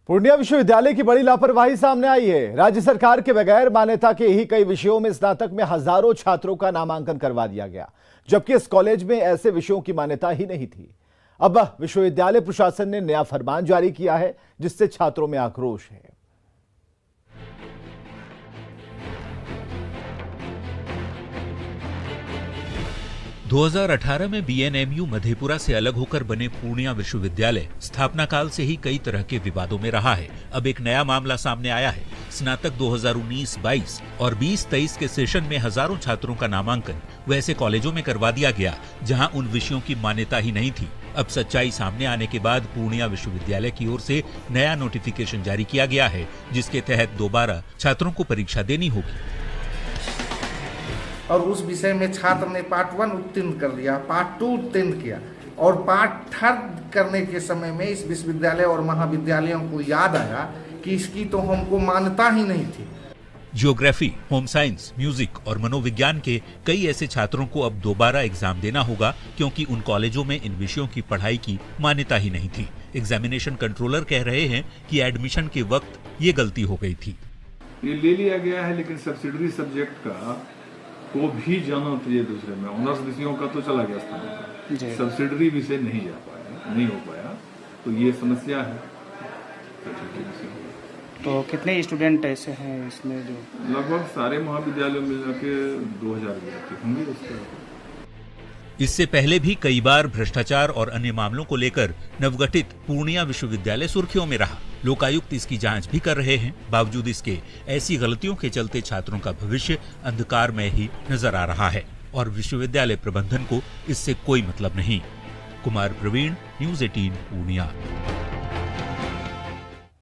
पूर्णिया विश्वविद्यालय की बड़ी लापरवाही सामने आई है। राज्य सरकार के बगैर मान्यता के ही कई विषयों में स्नातक में हजारों छात्रों का नामांकन करवा दिया गया, जबकि इस कॉलेज में ऐसे विषयों की मान्यता ही नहीं थी। अब विश्वविद्यालय प्रशासन ने नया फरमान जारी किया है, जिससे छात्रों में आक्रोश है। दो 2018 में बीएनएमयू मधेपुरा से अलग होकर बने पूर्णिया विश्वविद्यालय स्थापना काल से ही कई तरह के विवादों में रहा है। अब एक नया मामला सामने आया है। स्नातक 2019-22 और 20-23 के सेशन में हजारों छात्रों का नामांकन वैसे कॉलेजों में करवा दिया गया जहां उन विषयों की मान्यता ही नहीं थी। अब सच्चाई सामने आने के बाद पूर्णिया विश्वविद्यालय की ओर से नया नोटिफिकेशन जारी किया गया है, जिसके तहत दोबारा छात्रों को परीक्षा देनी होगी। और उस विषय में छात्र ने पार्ट 1 उत्तीर्ण कर लिया, पार्ट 2 उत्तीर्ण किया और पार्ट 3 करने के समय में इस विश्वविद्यालय और महाविद्यालयों को याद आया कि इसकी तो हमको मान्यता ही नहीं थी। ज्योग्राफी, होम साइंस, म्यूजिक और मनोविज्ञान के कई ऐसे छात्रों को अब दोबारा एग्जाम देना होगा, क्योंकि उन कॉलेजों में इन विषयों की पढ़ाई की मान्यता ही नहीं थी। एग्जामिनेशन कंट्रोलर कह रहे हैं कि एडमिशन के वक्त ये गलती हो गई थी। ये ले लिया गया है, लेकिन सब्सिडरी सब्जेक्ट का को भी जाना चाहिए। दूसरे में ऑनर्स विषयों का तो चला गया स्थान, सब्सिडरी विषय नहीं जा पाया, नहीं हो पाया, तो ये समस्या है। तो कितने स्टूडेंट ऐसे हैं इसमें जो लगभग सारे महाविद्यालयों में जाके 2000 विद्यार्थी होंगे उसके। इससे पहले भी कई बार भ्रष्टाचार और अन्य मामलों को लेकर नवगठित पूर्णिया विश्वविद्यालय सुर्खियों में रहा। लोकायुक्त इसकी जांच भी कर रहे हैं। बावजूद इसके ऐसी गलतियों के चलते छात्रों का भविष्य अंधकार में ही नजर आ रहा है और विश्वविद्यालय प्रबंधन को इससे कोई मतलब नहीं। कुमार प्रवीण, न्यूज़ 18 पूर्णिया।